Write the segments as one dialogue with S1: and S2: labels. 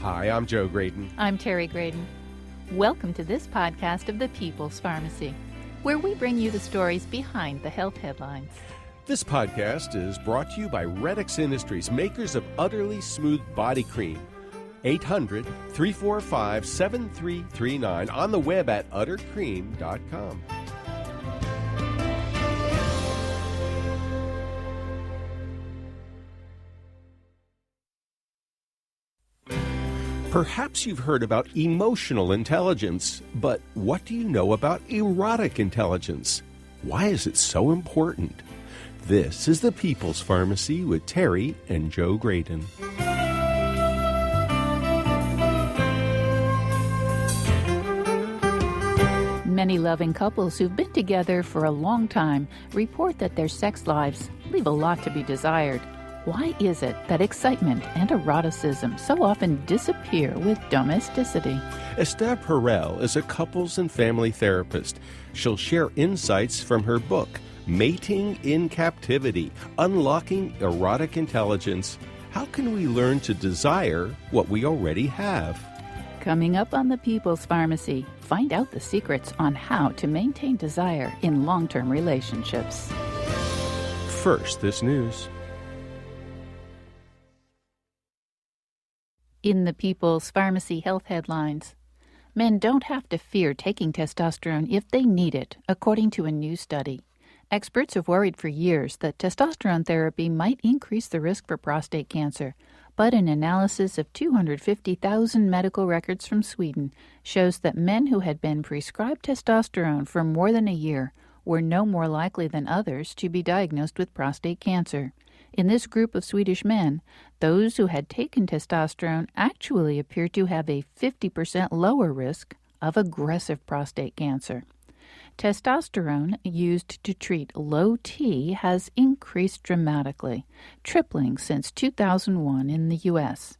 S1: Hi, I'm Joe Graydon.
S2: I'm Terry Graydon. Welcome to this podcast of the People's Pharmacy, where we bring you the stories behind the health headlines.
S1: This podcast is brought to you by Redix Industries, makers of Utterly Smooth Body Cream. 800-345-7339, on the web at uttercream.com. Perhaps you've heard about emotional intelligence, but what do you know about erotic intelligence? Why is it so important? This is the People's Pharmacy with Terry and Joe Graydon.
S2: Many loving couples who've been together for a long time report that their sex lives leave a lot to be desired. Why is it that excitement and eroticism so often disappear with domesticity?
S1: Esther Perel is a couples and family therapist. She'll share insights from her book, Mating in Captivity, Unlocking Erotic Intelligence. How can we learn to desire what we already have?
S2: Coming up on the People's Pharmacy, find out the secrets on how to maintain desire in long-term relationships.
S1: First, this news.
S2: In the People's Pharmacy health headlines, men don't have to fear taking testosterone if they need it, according to a new study. Experts have worried for years that testosterone therapy might increase the risk for prostate cancer, but an analysis of 250,000 medical records from Sweden shows that men who had been prescribed testosterone for more than a year were no more likely than others to be diagnosed with prostate cancer. In this group of Swedish men, those who had taken testosterone actually appeared to have a 50% lower risk of aggressive prostate cancer. Testosterone used to treat low T has increased dramatically, tripling since 2001 in the U.S.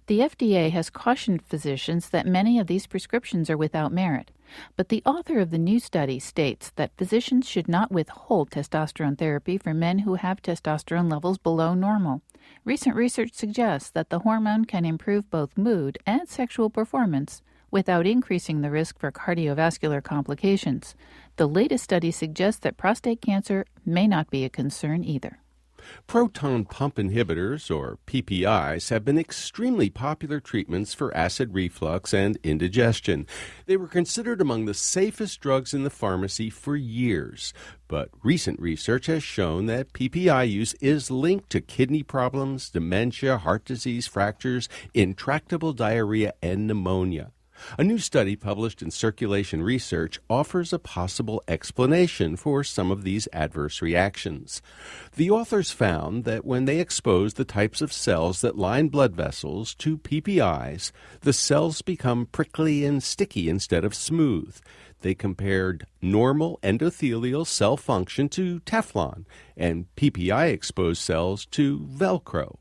S2: The FDA has cautioned physicians that many of these prescriptions are without merit, but the author of the new study states that physicians should not withhold testosterone therapy for men who have testosterone levels below normal. Recent research suggests that the hormone can improve both mood and sexual performance without increasing the risk for cardiovascular complications. The latest study suggests that prostate cancer may not be a concern either.
S1: Proton pump inhibitors, or PPIs, have been extremely popular treatments for acid reflux and indigestion. They were considered among the safest drugs in the pharmacy for years. But recent research has shown that PPI use is linked to kidney problems, dementia, heart disease, fractures, intractable diarrhea, and pneumonia. A new study published in Circulation Research offers a possible explanation for some of these adverse reactions. The authors found that when they exposed the types of cells that line blood vessels to PPIs, the cells become prickly and sticky instead of smooth. They compared normal endothelial cell function to Teflon and PPI-exposed cells to Velcro.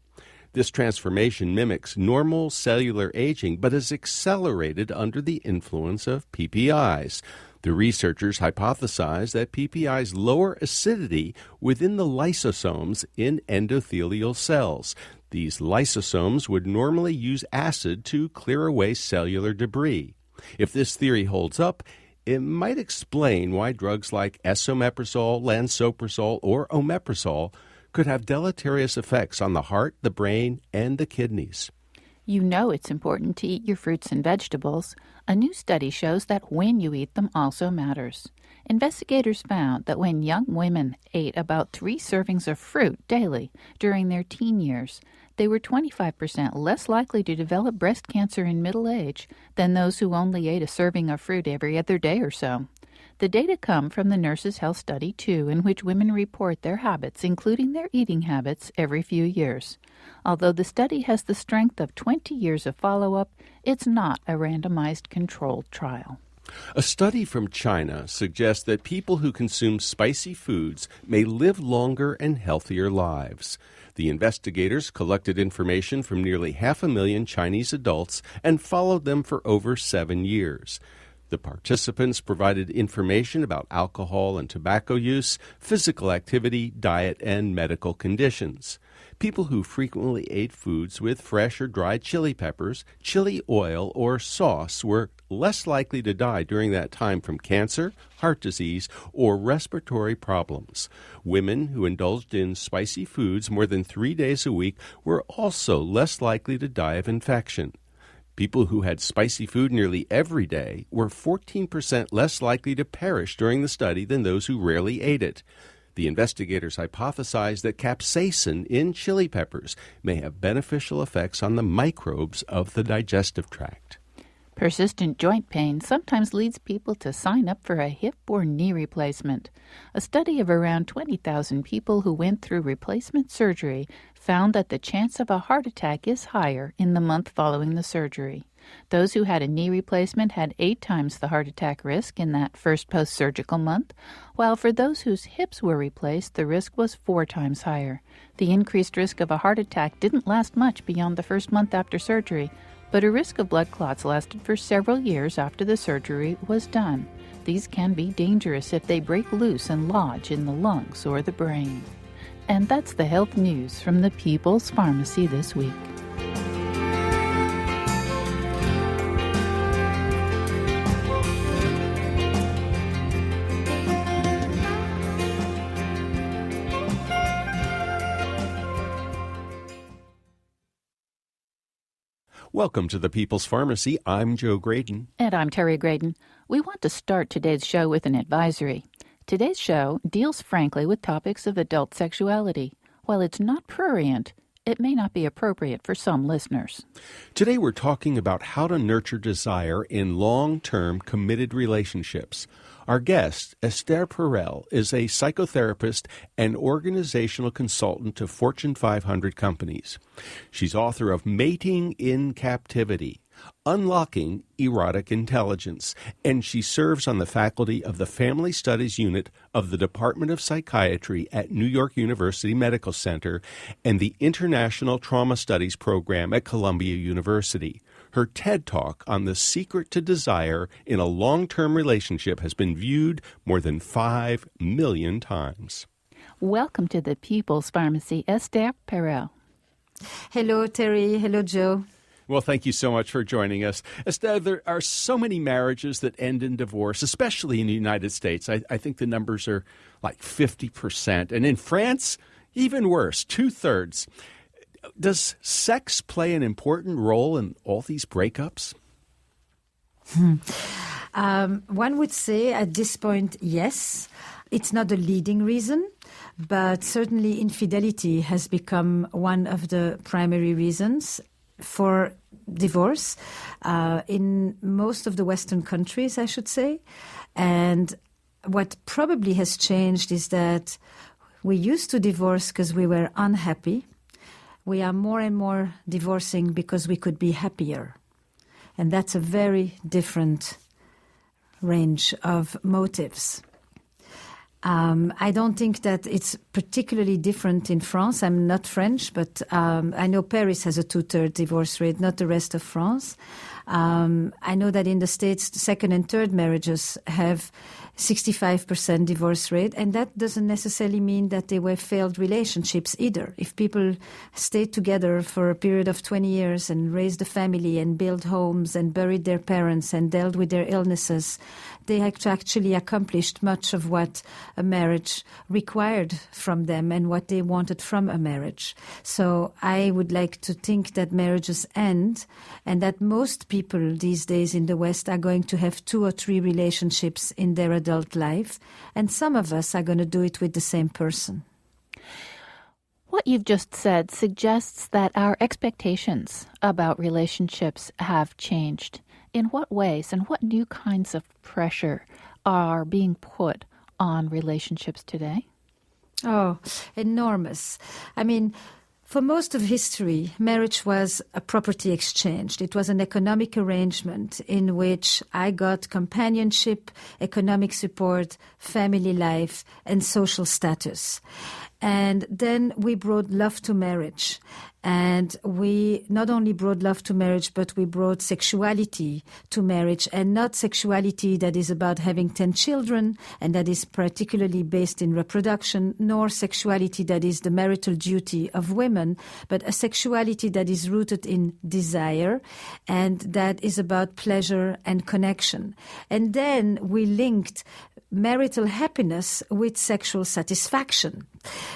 S1: This transformation mimics normal cellular aging, but is accelerated under the influence of PPIs. The researchers hypothesized that PPIs lower acidity within the lysosomes in endothelial cells. These lysosomes would normally use acid to clear away cellular debris. If this theory holds up, it might explain why drugs like esomeprazole, lansoprazole, or omeprazole could have deleterious effects on the heart, the brain, and the kidneys.
S2: You know it's important to eat your fruits and vegetables. A new study shows that when you eat them also matters. Investigators found that when young women ate about 3 servings of fruit daily during their teen years, they were 25% less likely to develop breast cancer in middle age than those who only ate a serving of fruit every other day or so. The data come from the Nurses' Health Study, too, in which women report their habits, including their eating habits, every few years. Although the study has the strength of 20 years of follow-up, it's not a randomized controlled trial.
S1: A study from China suggests that people who consume spicy foods may live longer and healthier lives. The investigators collected information from nearly 500,000 Chinese adults and followed them for over 7 years. The participants provided information about alcohol and tobacco use, physical activity, diet, and medical conditions. People who frequently ate foods with fresh or dried chili peppers, chili oil, or sauce were less likely to die during that time from cancer, heart disease, or respiratory problems. Women who indulged in spicy foods more than 3 days a week were also less likely to die of infection. People who had spicy food nearly every day were 14% less likely to perish during the study than those who rarely ate it. The investigators hypothesized that capsaicin in chili peppers may have beneficial effects on the microbes of the digestive tract.
S2: Persistent joint pain sometimes leads people to sign up for a hip or knee replacement. A study of around 20,000 people who went through replacement surgery found that the chance of a heart attack is higher in the month following the surgery. Those who had a knee replacement had 8 times the heart attack risk in that first post-surgical month, while for those whose hips were replaced, the risk was 4 times higher. The increased risk of a heart attack didn't last much beyond the first month after surgery, but a risk of blood clots lasted for several years after the surgery was done. These can be dangerous if they break loose and lodge in the lungs or the brain. And that's the health news from the People's Pharmacy this week.
S1: Welcome to the People's Pharmacy. I'm Joe Graydon.
S2: And I'm Terry Graydon. We want to start today's show with an advisory. Today's show deals frankly with topics of adult sexuality. While it's not prurient, it may not be appropriate for some listeners.
S1: Today we're talking about how to nurture desire in long-term committed relationships. Our guest, Esther Perel, is a psychotherapist and organizational consultant to Fortune 500 companies. She's author of Mating in Captivity, Unlocking Erotic Intelligence, and she serves on the faculty of the Family Studies Unit of the Department of Psychiatry at New York University Medical Center and the International Trauma Studies Program at Columbia University. Her TED Talk on the secret to desire in a long-term relationship has been viewed more than 5 million times.
S2: Welcome to the People's Pharmacy, Esther Perel.
S3: Hello, Terry. Hello, Joe.
S1: Well, thank you so much for joining us. Esther, there are so many marriages that end in divorce, especially in the United States. I think the numbers are like 50%. And in France, even worse, 2/3. Does sex play an important role in all these breakups?
S3: One would say at this point, yes. It's not the leading reason, but certainly infidelity has become one of the primary reasons for divorce in most of the Western countries, I should say. And what probably has changed is that we used to divorce because we were unhappy. We are more and more divorcing because we could be happier. And that's a very different range of motives. I don't think that it's particularly different in France. I'm not French, but I know Paris has a 2/3 divorce rate, not the rest of France. I know that in the States, the second and third marriages have 65% divorce rate, and that doesn't necessarily mean that they were failed relationships either. If people stayed together for a period of 20 years and raised a family and built homes and buried their parents and dealt with their illnesses, they actually accomplished much of what a marriage required from them and what they wanted from a marriage. So I would like to think that marriages end and that most people these days in the West are going to have 2 or 3 relationships in their adult life, and some of us are going to do it with the same person.
S2: What you've just said suggests that our expectations about relationships have changed. In what ways and what new kinds of pressure are being put on relationships today?
S3: Oh, enormous. I mean, for most of history, marriage was a property exchange. It was an economic arrangement in which I got companionship, economic support, family life, and social status. And then we brought love to marriage. And we not only brought love to marriage, but we brought sexuality to marriage, and not sexuality that is about having 10 children and that is particularly based in reproduction, nor sexuality that is the marital duty of women, but a sexuality that is rooted in desire and that is about pleasure and connection. And then we linked marital happiness with sexual satisfaction,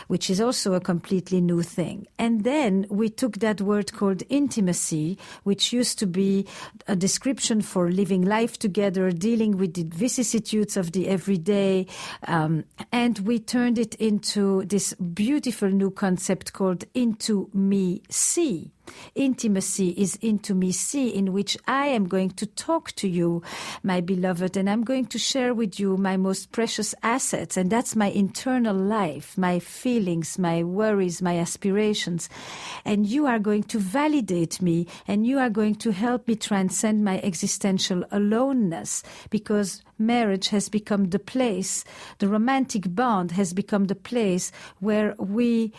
S3: which is also a completely new thing. And then we took that word called intimacy, which used to be a description for living life together, dealing with the vicissitudes of the everyday, and we turned it into this beautiful new concept called intimacy. Intimacy is intimacy, in which I am going to talk to you, my beloved, and I'm going to share with you my most precious assets, and that's my internal life, my feelings, my worries, my aspirations. And you are going to validate me, and you are going to help me transcend my existential aloneness, because marriage has become the place, the romantic bond has become the place where we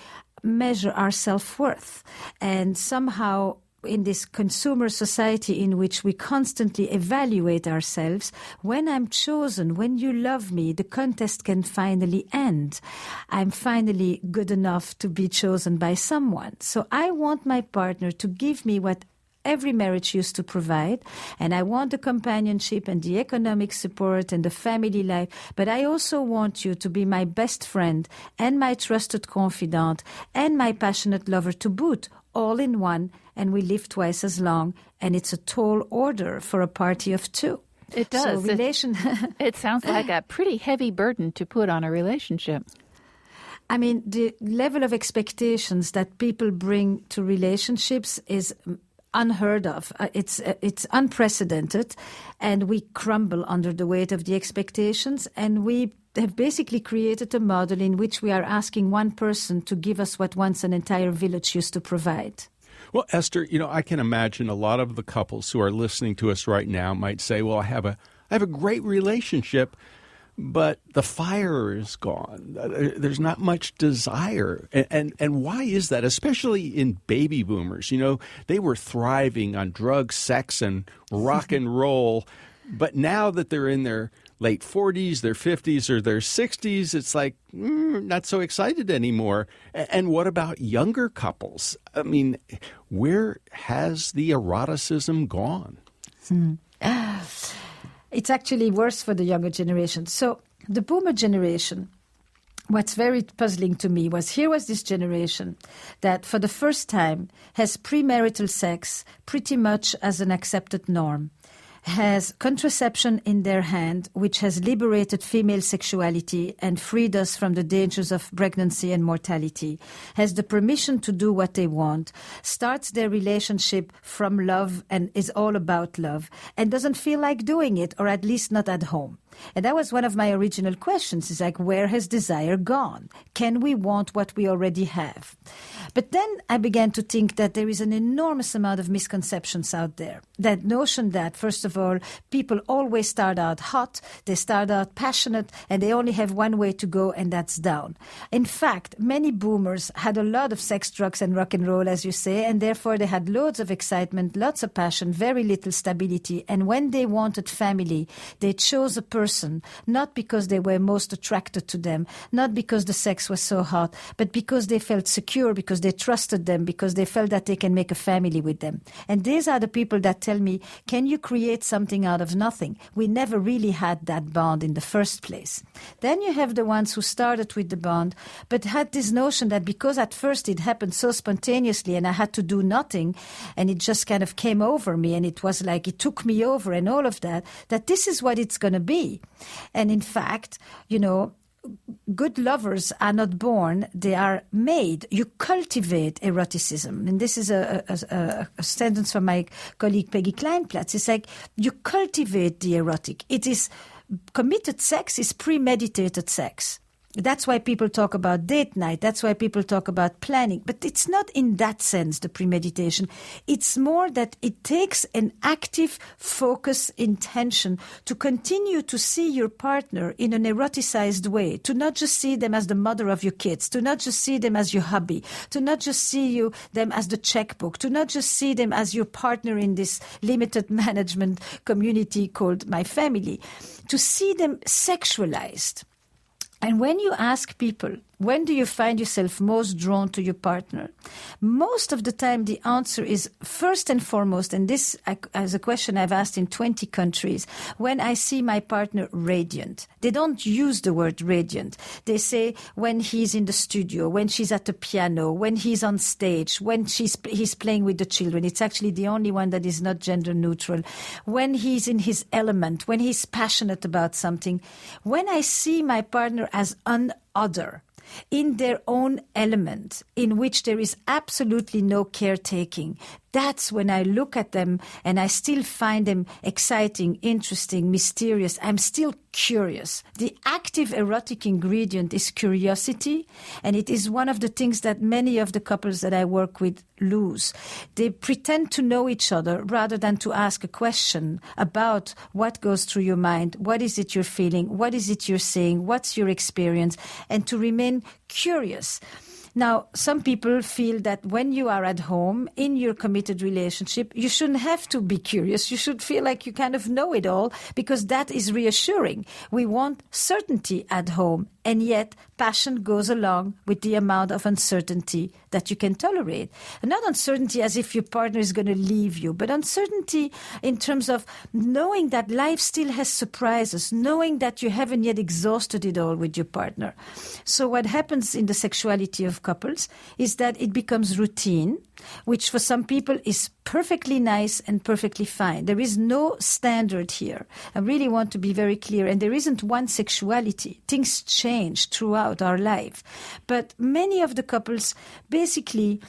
S3: measure our self-worth. And somehow in this consumer society in which we constantly evaluate ourselves, when I'm chosen, when you love me, the contest can finally end. I'm finally good enough to be chosen by someone. So I want my partner to give me what every marriage used to provide, and I want the companionship and the economic support and the family life, but I also want you to be my best friend and my trusted confidant and my passionate lover to boot, all in one, and we live twice as long, and it's a tall order for a party of two.
S2: It does.
S3: So
S2: it sounds like a pretty heavy burden to put on a relationship.
S3: I mean, the level of expectations that people bring to relationships is unheard of. It's unprecedented, and we crumble under the weight of the expectations, and we have basically created a model in which we are asking one person to give us what once an entire village used to provide.
S1: Well, Esther, I can imagine a lot of the couples who are listening to us right now might say, well, I have a great relationship, but the fire is gone. There's not much desire. And why is that? Especially in baby boomers. They were thriving on drugs, sex, and rock and roll. But now that they're in their late 40s, their 50s, or their 60s, it's like, not so excited anymore. And what about younger couples? I mean, where has the eroticism gone?
S3: It's actually worse for the younger generation. So the boomer generation, what's very puzzling to me was this generation that for the first time has premarital sex pretty much as an accepted norm, has contraception in their hand, which has liberated female sexuality and freed us from the dangers of pregnancy and mortality, has the permission to do what they want, starts their relationship from love and is all about love, and doesn't feel like doing it, or at least not at home. And that was one of my original questions, is like, where has desire gone? Can we want what we already have? But then I began to think that there is an enormous amount of misconceptions out there. That notion that, first of all, people always start out hot, they start out passionate, and they only have one way to go, and that's down. In fact, many boomers had a lot of sex, drugs, and rock and roll, as you say, and therefore they had loads of excitement, lots of passion, very little stability. And when they wanted family, they chose a person, not because they were most attracted to them, not because the sex was so hot, but because they felt secure, because they trusted them, because they felt that they can make a family with them. And these are the people that tell me, can you create something out of nothing? We never really had that bond in the first place. Then you have the ones who started with the bond, but had this notion that because at first it happened so spontaneously and I had to do nothing, and it just kind of came over me, and it was like it took me over and all of that, that this is what it's going to be. And in fact, good lovers are not born, they are made. You cultivate eroticism. And this is a sentence from my colleague Peggy Kleinplatz. It's like you cultivate the erotic. It is committed sex is premeditated sex. That's why people talk about date night. That's why people talk about planning. But it's not in that sense, the premeditation. It's more that it takes an active focus, intention to continue to see your partner in an eroticized way, to not just see them as the mother of your kids, to not just see them as your hubby, to not just see them as the checkbook, to not just see them as your partner in this limited management community called my family, to see them sexualized. And when you ask people, when do you find yourself most drawn to your partner? Most of the time, the answer is first and foremost, and this is a question I've asked in 20 countries, when I see my partner radiant. They don't use the word radiant. They say when he's in the studio, when she's at the piano, when he's on stage, when he's playing with the children. It's actually the only one that is not gender neutral. When he's in his element, when he's passionate about something. When I see my partner as other, in their own element, in which there is absolutely no caretaking, that's when I look at them and I still find them exciting, interesting, mysterious. I'm still curious. The active erotic ingredient is curiosity, and it is one of the things that many of the couples that I work with lose. They pretend to know each other rather than to ask a question about what goes through your mind, what is it you're feeling, what is it you're saying, what's your experience, and to remain curious. Now, some people feel that when you are at home in your committed relationship, you shouldn't have to be curious. You should feel like you kind of know it all because that is reassuring. We want certainty at home, and yet passion goes along with the amount of uncertainty that you can tolerate. And not uncertainty as if your partner is going to leave you, but uncertainty in terms of knowing that life still has surprises, knowing that you haven't yet exhausted it all with your partner. So what happens in the sexuality of couples is that it becomes routine, which for some people is perfectly nice and perfectly fine. There is no standard here. I really want to be very clear. And there isn't one sexuality. Things change throughout our life. But many of the couples basically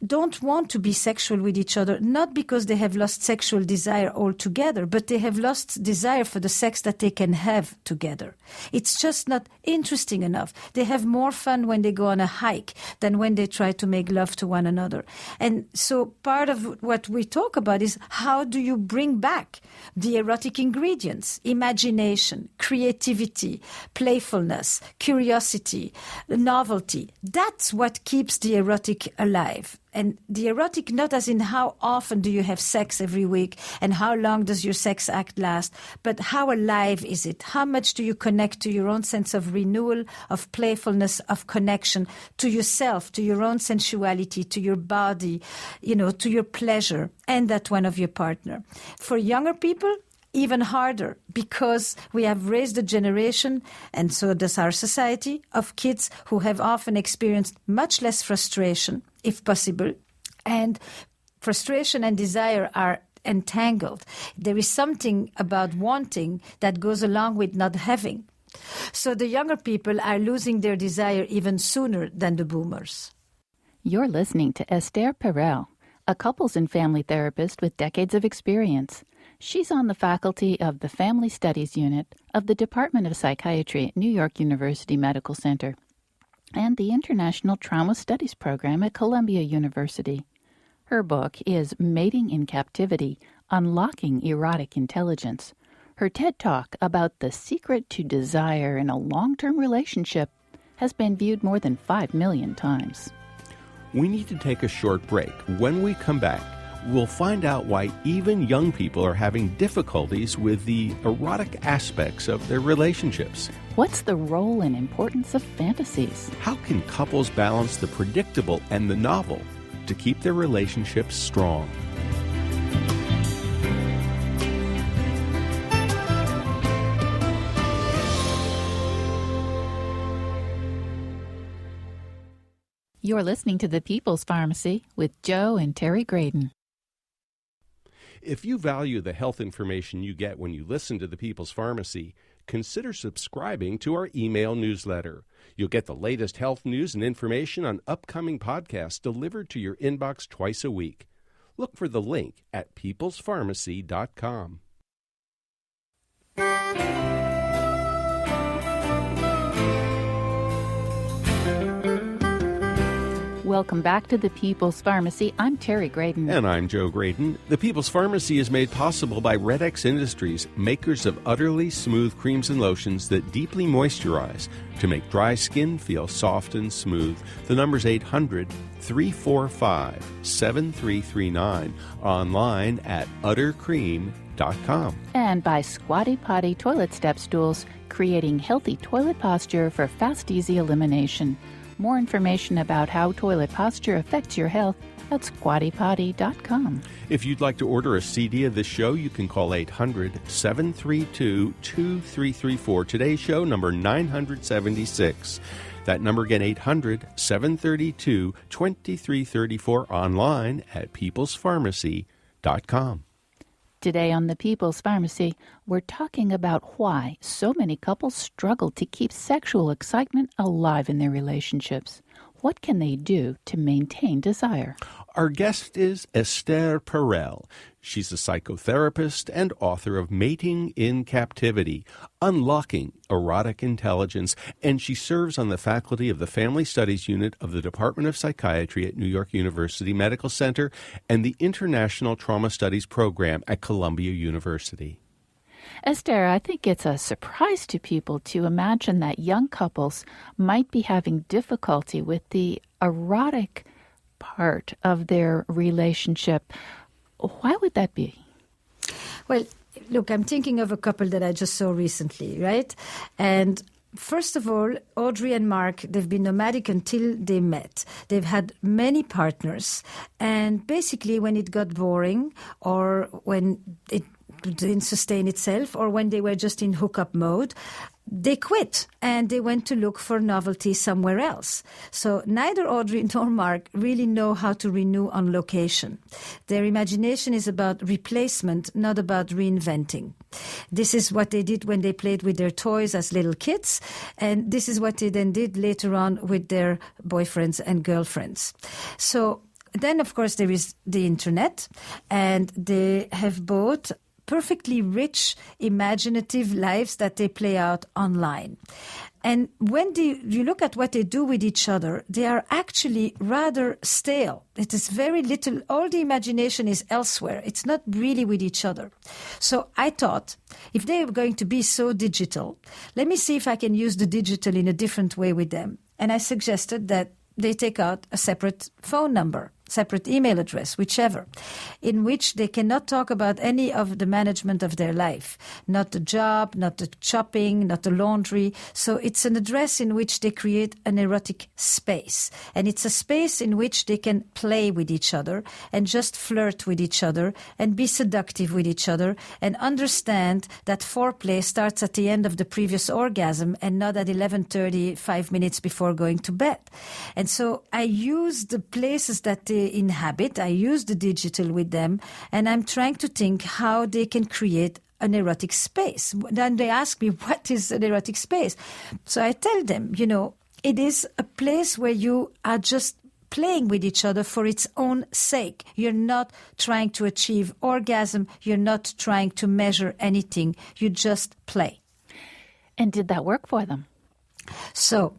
S3: don't want to be sexual with each other, not because they have lost sexual desire altogether, but they have lost desire for the sex that they can have together. It's just not interesting enough. They have more fun when they go on a hike than when they try to make love to one another. And so part of what we talk about is how do you bring back the erotic ingredients, imagination, creativity, playfulness, curiosity, novelty. That's what keeps the erotic alive. And the erotic, not as in how often do you have sex every week and how long does your sex act last, but how alive is it? How much do you connect to your own sense of renewal, of playfulness, of connection to yourself, to your own sensuality, to your body, to your pleasure, and that one of your partner. For younger people, even harder, because we have raised a generation, and so does our society, of kids who have often experienced much less frustration, if possible, and frustration and desire are entangled. There is something about wanting that goes along with not having. So the younger people are losing their desire even sooner than the boomers.
S2: You're listening to Esther Perel, a couples and family therapist with decades of experience. She's on the faculty of the Family Studies Unit of the Department of Psychiatry at New York University Medical Center and the International Trauma Studies Program at Columbia University. Her book is Mating in Captivity, Unlocking Erotic Intelligence. Her TED Talk about the secret to desire in a long-term relationship has been viewed more than 5 million times.
S1: We need to take a short break. When we come back, we'll find out why even young people are having difficulties with the erotic aspects of their relationships.
S2: What's the role and importance of fantasies?
S1: How can couples balance the predictable and the novel to keep their relationships strong?
S2: You're listening to The People's Pharmacy with Joe and Terry Graydon.
S1: If you value the health information you get when you listen to The People's Pharmacy, consider subscribing to our email newsletter. You'll get the latest health news and information on upcoming podcasts delivered to your inbox twice a week. Look for the link at peoplespharmacy.com.
S2: Welcome back to the People's Pharmacy. I'm Terry Graydon.
S1: And I'm Joe Graydon. The People's Pharmacy is made possible by Red X Industries, makers of utterly smooth creams and lotions that deeply moisturize to make dry skin feel soft and smooth. The number's 800-345-7339. Online at uttercream.com.
S2: And by Squatty Potty Toilet Step Stools, creating healthy toilet posture for fast, easy elimination. More information about how toilet posture affects your health at squattypotty.com.
S1: If you'd like to order a CD of this show, you can call 800-732-2334. Today's show, number 976. That number again, 800-732-2334, online at peoplespharmacy.com.
S2: Today on the People's Pharmacy, we're talking about why so many couples struggle to keep sexual excitement alive in their relationships. What can they do to maintain desire?
S1: Our guest is Esther Perel. She's a psychotherapist and author of Mating in Captivity, Unlocking Erotic Intelligence, and she serves on the faculty of the Family Studies Unit of the Department of Psychiatry at New York University Medical Center and the International Trauma Studies Program at Columbia University.
S2: Esther, I think it's a surprise to people to imagine that young couples might be having difficulty with the erotic part of their relationship. Why would that be?
S3: Well, look, I'm thinking of a couple that I just saw recently, right? And first of all, Audrey and Mark, they've been nomadic until they met. They've had many partners. And basically, when it got boring or when it didn't sustain itself or when they were just in hookup mode, they quit and they went to look for novelty somewhere else. So neither Audrey nor Mark really know how to renew on location. Their imagination is about replacement, not about reinventing. This is what they did when they played with their toys as little kids, and this is what they then did later on with their boyfriends and girlfriends. So then, of course, there is the internet, and they have both perfectly rich, imaginative lives that they play out online. And when you look at what they do with each other, they are actually rather stale. It is very little, all the imagination is elsewhere. It's not really with each other. So I thought, if they are going to be so digital, let me see if I can use the digital in a different way with them. And I suggested that they take out a separate phone number, separate email address, whichever, in which they cannot talk about any of the management of their life, not the job, not the shopping, not the laundry. So it's an address in which they create an erotic space. And it's a space in which they can play with each other and just flirt with each other and be seductive with each other and understand that foreplay starts at the end of the previous orgasm and not at 11:30, 5 minutes before going to bed. And so I use the places that they inhabit, I use the digital with them, and I'm trying to think how they can create an erotic space. Then they ask me, what is an erotic space? So I tell them, it is a place where you are just playing with each other for its own sake. You're not trying to achieve orgasm. You're not trying to measure anything. You just play.
S2: And did that work for them?
S3: So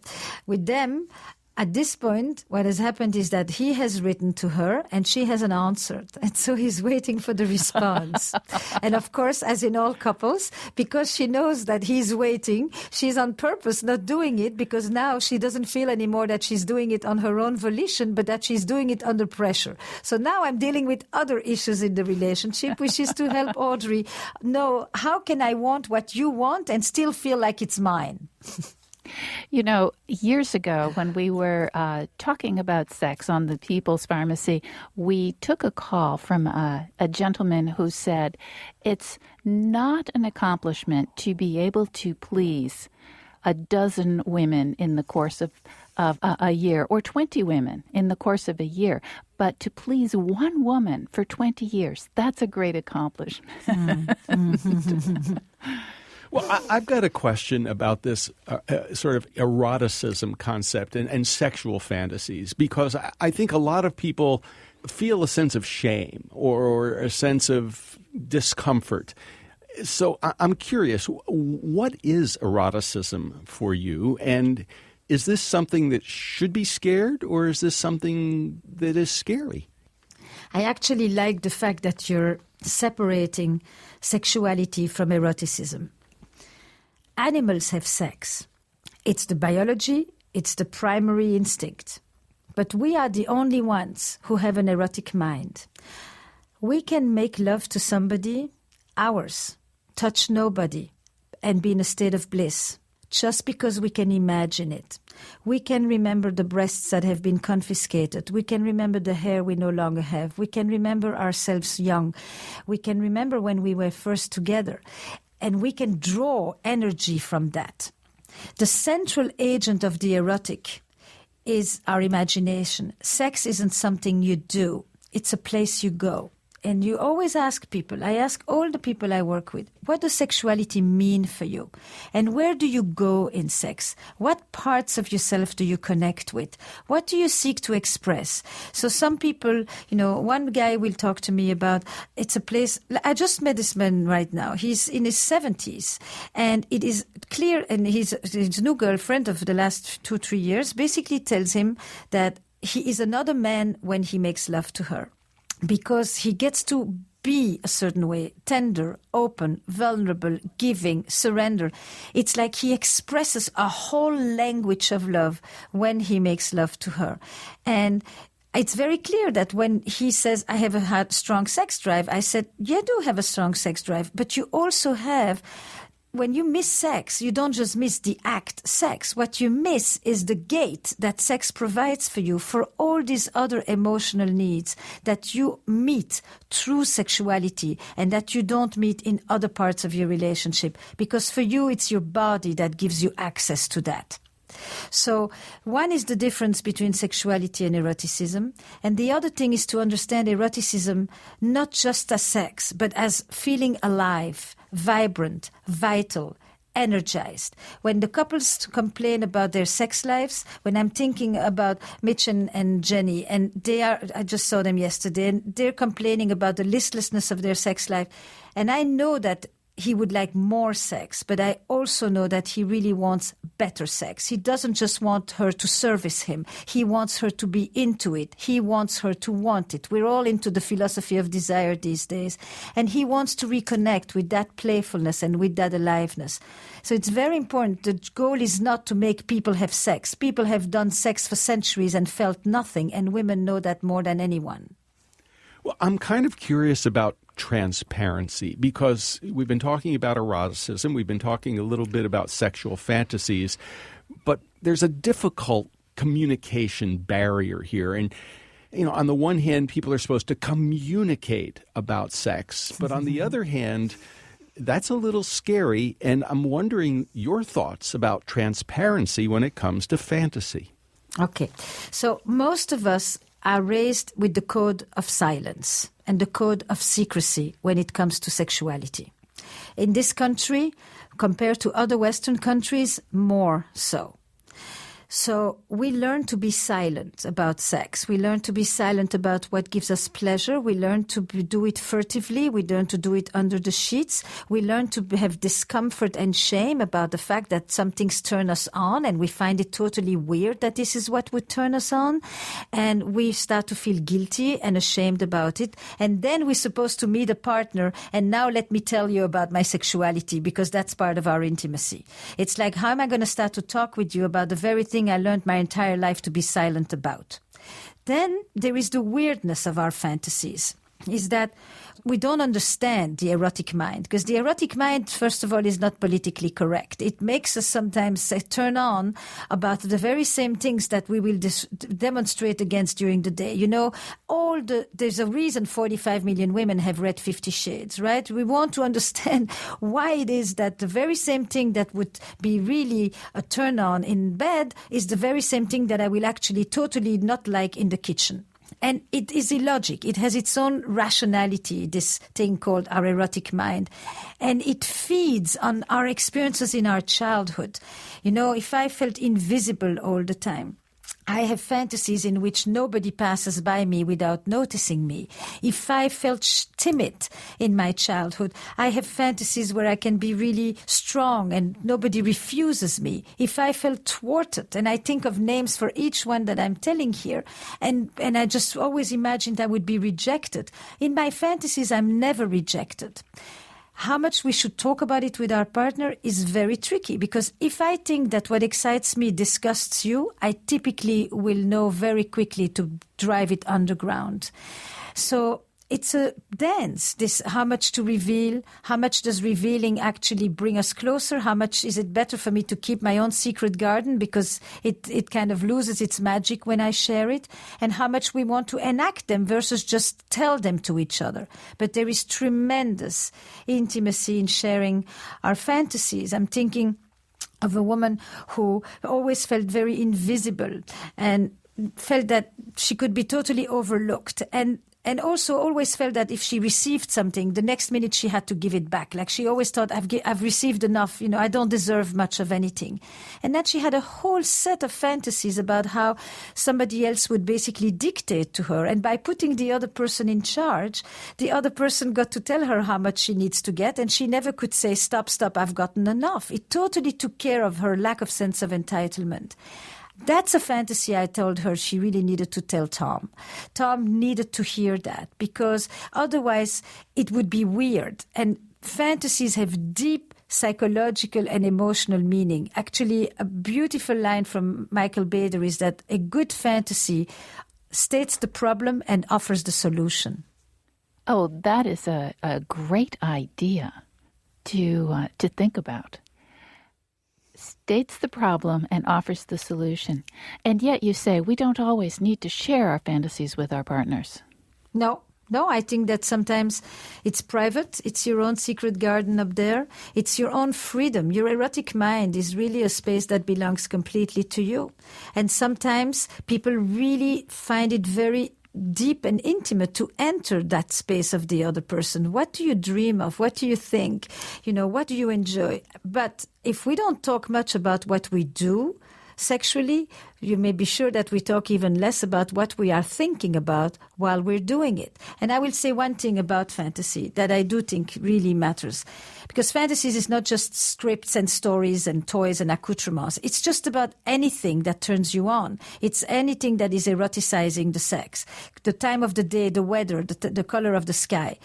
S3: with them, at this point, what has happened is that he has written to her and she hasn't answered. And so he's waiting for the response. And of course, as in all couples, because she knows that he's waiting, she's on purpose not doing it because now she doesn't feel anymore that she's doing it on her own volition, but that she's doing it under pressure. So now I'm dealing with other issues in the relationship, which is to help Audrey know, how can I want what you want and still feel like it's mine?
S2: Years ago when we were talking about sex on the People's Pharmacy, we took a call from a gentleman who said it's not an accomplishment to be able to please a dozen women in the course of a year or 20 women in the course of a year. But to please one woman for 20 years, that's a great accomplishment.
S1: Well, I've got a question about this sort of eroticism concept and sexual fantasies, because I think a lot of people feel a sense of shame or a sense of discomfort. So I'm curious, what is eroticism for you? And Is this something that should be scared, or is this something that is scary?
S3: I actually like the fact that you're separating sexuality from eroticism. Animals have sex. It's the biology, it's the primary instinct. But we are the only ones who have an erotic mind. We can make love to somebody, ours, touch nobody, and be in a state of bliss, just because we can imagine it. We can remember the breasts that have been confiscated. We can remember the hair we no longer have. We can remember ourselves young. We can remember when we were first together. And we can draw energy from that. The central agent of the erotic is our imagination. Sex isn't something you do. It's a place you go. And you always ask people, I ask all the people I work with, what does sexuality mean for you? And where do you go in sex? What parts of yourself do you connect with? What do you seek to express? So some people, one guy will talk to me about, it's a place, I just met this man right now. He's in his 70s. And it is clear, and his new girlfriend of the last 2-3 years basically tells him that he is another man when he makes love to her. Because he gets to be a certain way, tender, open, vulnerable, giving, surrender. It's like he expresses a whole language of love when he makes love to her. And it's very clear that when he says, I have a strong sex drive, I said, you do have a strong sex drive, but you also have... When you miss sex, you don't just miss the act sex. What you miss is the gate that sex provides for you for all these other emotional needs that you meet through sexuality and that you don't meet in other parts of your relationship. Because for you, it's your body that gives you access to that. So one is the difference between sexuality and eroticism. And the other thing is to understand eroticism not just as sex, but as feeling alive, vibrant, vital, energized. When the couples complain about their sex lives, when I'm thinking about Mitch and Jenny, and I just saw them yesterday, and they're complaining about the listlessness of their sex life. And I know that he would like more sex, but I also know that he really wants better sex. He doesn't just want her to service him. He wants her to be into it. He wants her to want it. We're all into the philosophy of desire these days. And he wants to reconnect with that playfulness and with that aliveness. So it's very important. The goal is not to make people have sex. People have done sex for centuries and felt nothing, and women know that more than anyone.
S1: Well, I'm kind of curious about transparency, because we've been talking about eroticism, we've been talking a little bit about sexual fantasies, but there's a difficult communication barrier here. And, on the one hand, people are supposed to communicate about sex, but on the other hand, that's a little scary. And I'm wondering your thoughts about transparency when it comes to fantasy.
S3: Okay. So most of us are raised with the code of silence and the code of secrecy when it comes to sexuality. In this country, compared to other Western countries, more so. So we learn to be silent about sex. We learn to be silent about what gives us pleasure. We learn to do it furtively. We learn to do it under the sheets. We learn to have discomfort and shame about the fact that some things turn us on, and we find it totally weird that this is what would turn us on. And we start to feel guilty and ashamed about it. And then we're supposed to meet a partner, and now let me tell you about my sexuality, because that's part of our intimacy. It's like, how am I going to start to talk with you about the very thing I learned my entire life to be silent about? Then there is the weirdness of our fantasies, is that we don't understand the erotic mind, because the erotic mind, first of all, is not politically correct. It makes us sometimes turn on about the very same things that we will demonstrate against during the day. There's a reason 45 million women have read 50 Shades, right? We want to understand why it is that the very same thing that would be really a turn on in bed is the very same thing that I will actually totally not like in the kitchen. And it is illogic. It has its own rationality, this thing called our erotic mind. And it feeds on our experiences in our childhood. If I felt invisible all the time, I have fantasies in which nobody passes by me without noticing me. If I felt timid in my childhood, I have fantasies where I can be really strong and nobody refuses me. If I felt thwarted, and I think of names for each one that I'm telling here, and I just always imagined I would be rejected. In my fantasies, I'm never rejected. How much we should talk about it with our partner is very tricky, because if I think that what excites me disgusts you, I typically will know very quickly to drive it underground. So it's a dance, this how much to reveal, how much does revealing actually bring us closer, how much is it better for me to keep my own secret garden because it kind of loses its magic when I share it, and how much we want to enact them versus just tell them to each other. But there is tremendous intimacy in sharing our fantasies. I'm thinking of a woman who always felt very invisible and felt that she could be totally overlooked, and also always felt that if she received something, the next minute she had to give it back. Like she always thought, I've received enough, I don't deserve much of anything. And that she had a whole set of fantasies about how somebody else would basically dictate to her. And by putting the other person in charge, the other person got to tell her how much she needs to get, and she never could say, stop, I've gotten enough. It totally took care of her lack of sense of entitlement. That's a fantasy I told her she really needed to tell Tom. Tom needed to hear that, because otherwise it would be weird. And fantasies have deep psychological and emotional meaning. Actually, a beautiful line from Michael Bader is that a good fantasy states the problem and offers the solution.
S2: Oh, that is a great idea to think about. States the problem and offers the solution. And yet you say we don't always need to share our fantasies with our partners.
S3: No, I think that sometimes it's private. It's your own secret garden up there. It's your own freedom. Your erotic mind is really a space that belongs completely to you. And sometimes people really find it very deep and intimate to enter that space of the other person. What do you dream of? What do you think? What do you enjoy? But if we don't talk much about what we do sexually, you may be sure that we talk even less about what we are thinking about while we're doing it. And I will say one thing about fantasy that I do think really matters. Because fantasies is not just scripts and stories and toys and accoutrements. It's just about anything that turns you on. It's anything that is eroticizing the sex, the time of the day, the weather, the color of the sky.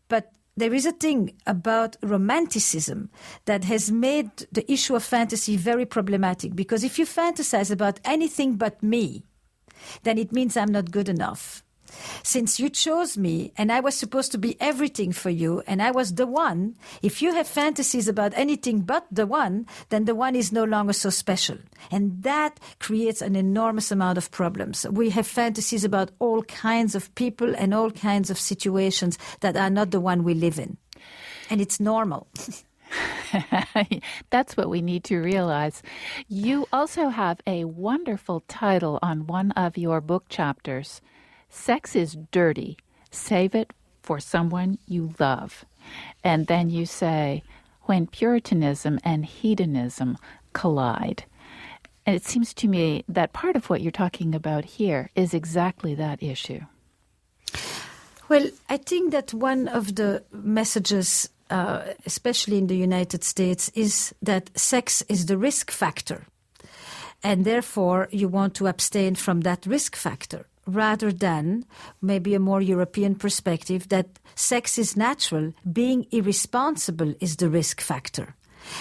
S3: But there is a thing about romanticism that has made the issue of fantasy very problematic, because if you fantasize about anything but me, then it means I'm not good enough. Since you chose me and I was supposed to be everything for you and I was the one, if you have fantasies about anything but the one, then the one is no longer so special. And that creates an enormous amount of problems. We have fantasies about all kinds of people and all kinds of situations that are not the one we live in. And it's normal.
S2: That's what we need to realize. You also have a wonderful title on one of your book chapters. Sex is dirty. Save it for someone you love. And then you say, when Puritanism and hedonism collide. And it seems to me that part of what you're talking about here is exactly that issue.
S3: Well, I think that one of the messages, especially in the United States, is that sex is the risk factor. And therefore, you want to abstain from that risk factor, rather than maybe a more European perspective that sex is natural, being irresponsible is the risk factor.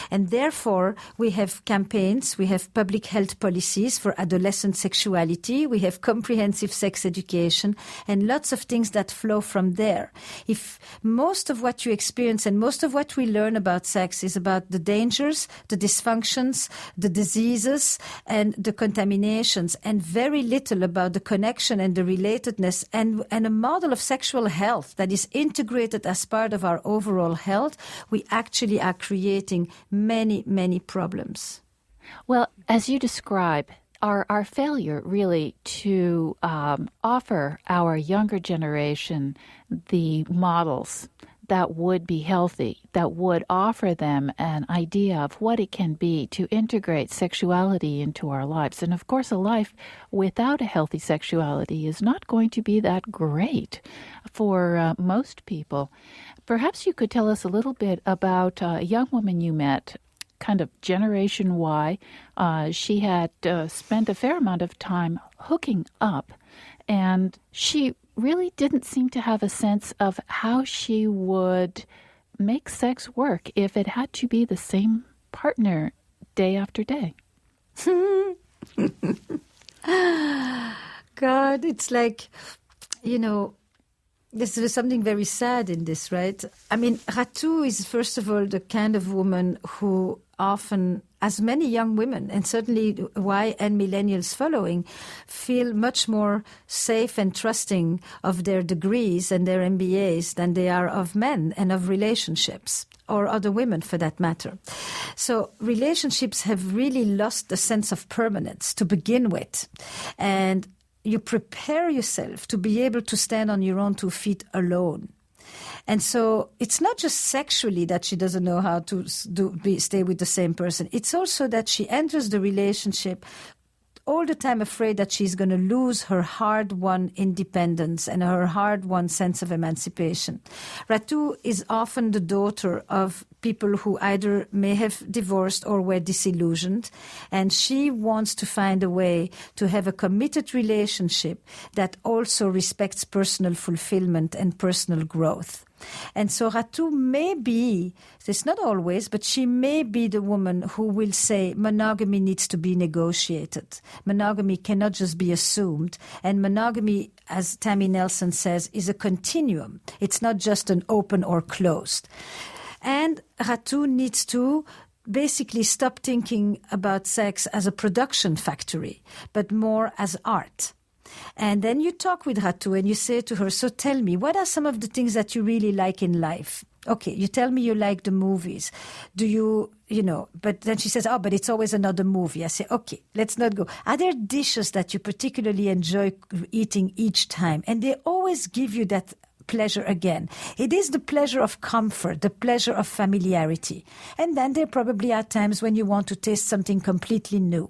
S3: And therefore, we have campaigns, we have public health policies for adolescent sexuality, we have comprehensive sex education, and lots of things that flow from there. If most of what you experience and most of what we learn about sex is about the dangers, the dysfunctions, the diseases, and the contaminations, and very little about the connection and the relatedness and a model of sexual health that is integrated as part of our overall health, we actually are creating many, many problems.
S2: Well, as you describe, our failure really to offer our younger generation the models that would be healthy, that would offer them an idea of what it can be to integrate sexuality into our lives. And of course, a life without a healthy sexuality is not going to be that great for most people. Perhaps you could tell us a little bit about a young woman you met, kind of Generation Y. She had spent a fair amount of time hooking up, and she really didn't seem to have a sense of how she would make sex work if it had to be the same partner day after day.
S3: God, it's like, there's something very sad in this, right? I mean, Ratou is, first of all, the kind of woman who often, as many young women, and certainly Y and millennials following, feel much more safe and trusting of their degrees and their MBAs than they are of men and of relationships, or other women for that matter. So relationships have really lost the sense of permanence to begin with. And you prepare yourself to be able to stand on your own 2 feet alone. And so it's not just sexually that she doesn't know how to stay with the same person. It's also that she enters the relationship all the time afraid that she's going to lose her hard-won independence and her hard-won sense of emancipation. Ratou is often the daughter of people who either may have divorced or were disillusioned, and she wants to find a way to have a committed relationship that also respects personal fulfillment and personal growth. And so Ratou may be, it's not always, but she may be the woman who will say monogamy needs to be negotiated. Monogamy cannot just be assumed. And monogamy, as Tammy Nelson says, is a continuum. It's not just an open or closed. And Ratou needs to basically stop thinking about sex as a production factory, but more as art. And then you talk with Ratou and you say to her, so tell me, what are some of the things that you really like in life? Okay, you tell me you like the movies. Do you, but then she says, but it's always another movie. I say, okay, let's not go. Are there dishes that you particularly enjoy eating each time? And they always give you that pleasure again. It is the pleasure of comfort, the pleasure of familiarity. And then there probably are times when you want to taste something completely new.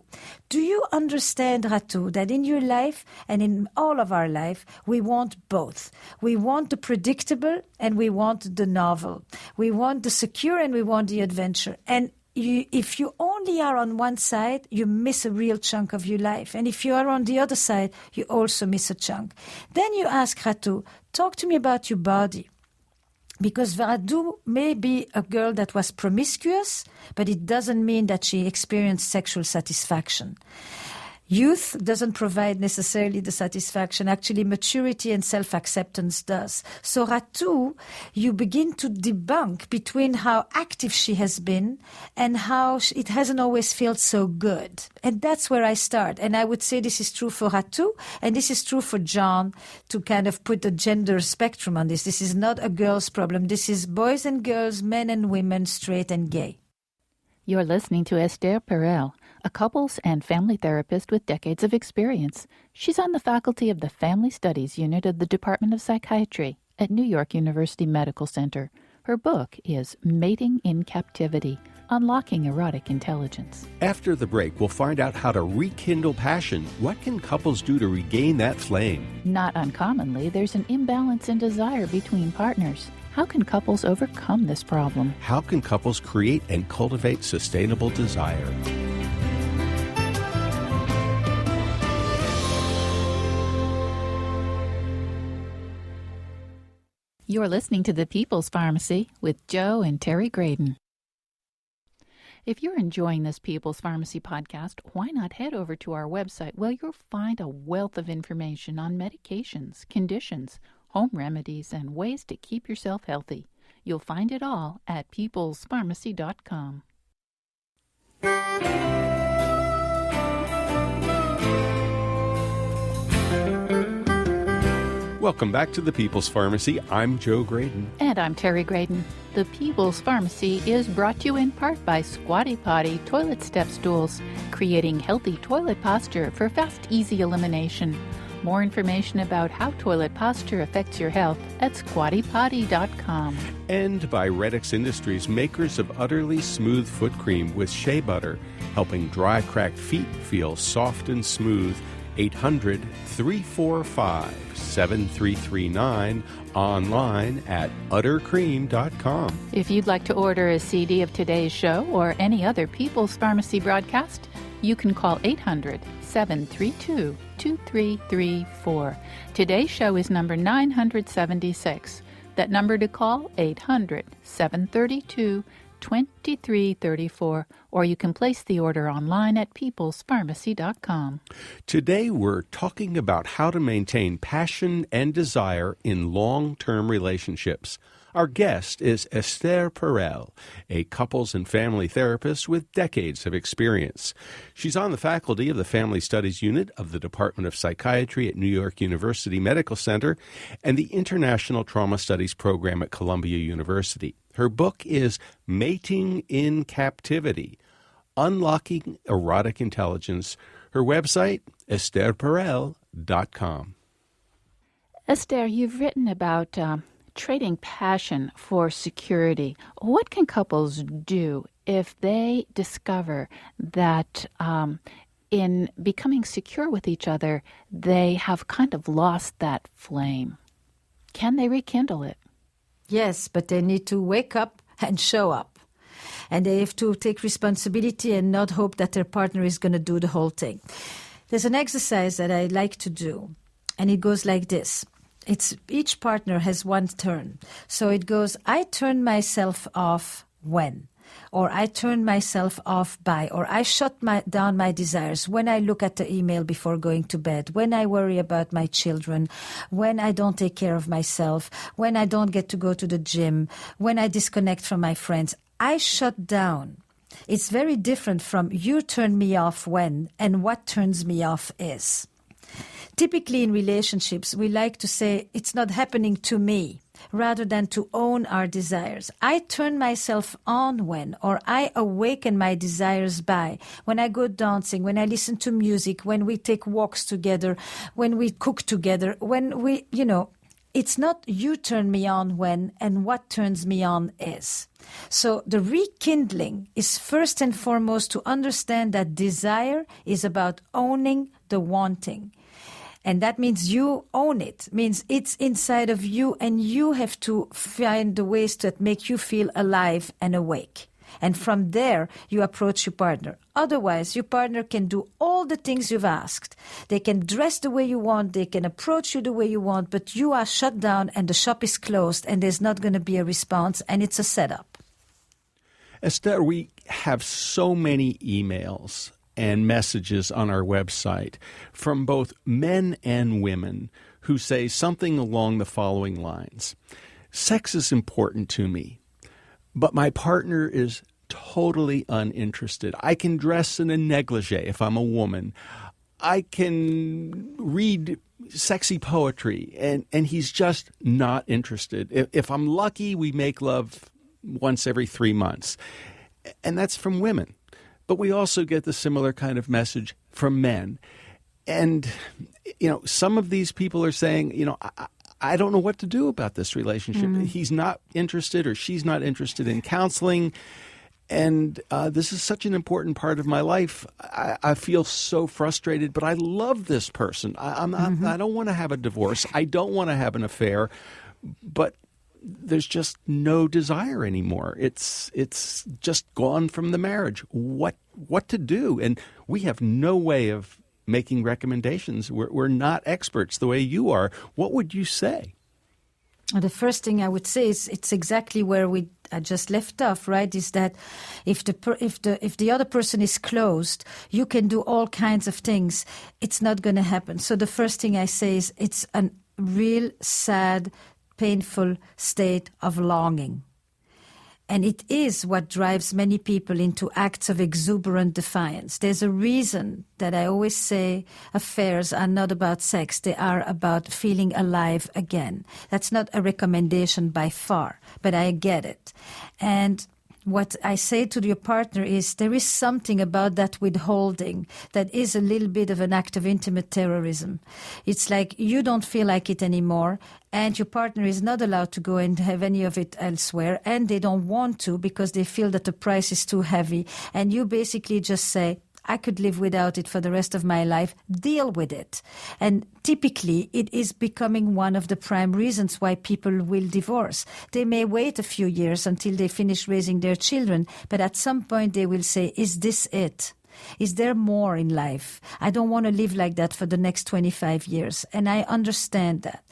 S3: Do you understand, Ratou, that in your life and in all of our life, we want both. We want the predictable and we want the novel. We want the secure and we want the adventure. And if you only are on one side, you miss a real chunk of your life. And if you are on the other side, you also miss a chunk. Then you ask Ratou, talk to me about your body. Because Ratou may be a girl that was promiscuous, but it doesn't mean that she experienced sexual satisfaction. Youth doesn't provide necessarily the satisfaction. Actually, maturity and self-acceptance does. So Ratou, you begin to debunk between how active she has been and how it hasn't always felt so good. And that's where I start. And I would say this is true for Ratou, and this is true for John, to kind of put the gender spectrum on this. This is not a girl's problem. This is boys and girls, men and women, straight and gay.
S2: You're listening to Esther Perel, a couples and family therapist with decades of experience. She's on the faculty of the Family Studies Unit of the Department of Psychiatry at New York University Medical Center. Her book is Mating in Captivity, Unlocking Erotic Intelligence.
S1: After the break, we'll find out how to rekindle passion. What can couples do to regain that flame?
S2: Not uncommonly, there's an imbalance in desire between partners. How can couples overcome this problem?
S1: How can couples create and cultivate sustainable desire?
S2: You're listening to The People's Pharmacy with Joe and Terry Graydon. If you're enjoying this People's Pharmacy podcast, why not head over to our website? Well, you'll find a wealth of information on medications, conditions, home remedies, and ways to keep yourself healthy. You'll find it all at peoplespharmacy.com.
S1: Welcome back to the People's Pharmacy. I'm Joe Graydon.
S2: And I'm Terry Graydon. The People's Pharmacy is brought to you in part by Squatty Potty Toilet Step Stools, creating healthy toilet posture for fast, easy elimination. More information about how toilet posture affects your health at squattypotty.com.
S1: And by Redix Industries, makers of utterly smooth foot cream with shea butter, helping dry, cracked feet feel soft and smooth. 800-345-7339, online at uttercream.com.
S2: If you'd like to order a CD of today's show or any other People's Pharmacy broadcast, you can call 800-732-2334. Today's show is number 976. That number to call, 800-732-2334, or you can place the order online at peoplespharmacy.com.
S1: Today we're talking about how to maintain passion and desire in long-term relationships. Our guest is Esther Perel, a couples and family therapist with decades of experience. She's on the faculty of the Family Studies Unit of the Department of Psychiatry at New York University Medical Center and the International Trauma Studies program at Columbia University. Her book is Mating in Captivity, Unlocking Erotic Intelligence. Her website, estherperel.com.
S2: Esther, you've written about trading passion for security. What can couples do if they discover that in becoming secure with each other, they have kind of lost that flame? Can they rekindle it?
S3: Yes, but they need to wake up and show up. And they have to take responsibility and not hope that their partner is going to do the whole thing. There's an exercise that I like to do, and it goes like this. It's each partner has one turn. So it goes, I turn myself off when, or I turn myself off by, or I shut down my desires when I look at the email before going to bed, when I worry about my children, when I don't take care of myself, when I don't get to go to the gym, when I disconnect from my friends. I shut down. It's very different from you turn me off when and what turns me off is. Typically in relationships, we like to say, it's not happening to me, rather than to own our desires. I turn myself on when, or I awaken my desires by, when I go dancing, when I listen to music, when we take walks together, when we cook together, when we, it's not you turn me on when and what turns me on is. So the rekindling is first and foremost to understand that desire is about owning the wanting. And that means you own it, means it's inside of you and you have to find the ways that make you feel alive and awake. And from there, you approach your partner. Otherwise, your partner can do all the things you've asked. They can dress the way you want, they can approach you the way you want, but you are shut down and the shop is closed and there's not going to be a response and it's a setup.
S1: Esther, we have so many emails and messages on our website from both men and women who say something along the following lines. Sex is important to me, but my partner is totally uninterested. I can dress in a negligee if I'm a woman. I can read sexy poetry, and he's just not interested. If I'm lucky, we make love once every 3 months. And that's from women. But we also get the similar kind of message from men. And, some of these people are saying, I don't know what to do about this relationship. Mm-hmm. He's not interested or she's not interested in counseling. And this is such an important part of my life. I feel so frustrated, but I love this person. I don't want to have a divorce. I don't want to have an affair. But there's just no desire anymore. It's just gone from the marriage. What to do? And we have no way of making recommendations. We're not experts the way you are. What would you say?
S3: The first thing I would say is it's exactly where we just left off, right? Is that if the other person is closed, you can do all kinds of things. It's not going to happen. So the first thing I say is it's a real sad, painful state of longing. And it is what drives many people into acts of exuberant defiance. There's a reason that I always say affairs are not about sex. They are about feeling alive again. That's not a recommendation by far, but I get it. And what I say to your partner is there is something about that withholding that is a little bit of an act of intimate terrorism. It's like you don't feel like it anymore, and your partner is not allowed to go and have any of it elsewhere, and they don't want to because they feel that the price is too heavy. And you basically just say, I could live without it for the rest of my life. Deal with it. And typically, it is becoming one of the prime reasons why people will divorce. They may wait a few years until they finish raising their children, but at some point they will say, is this it? Is there more in life? I don't want to live like that for the next 25 years. And I understand that.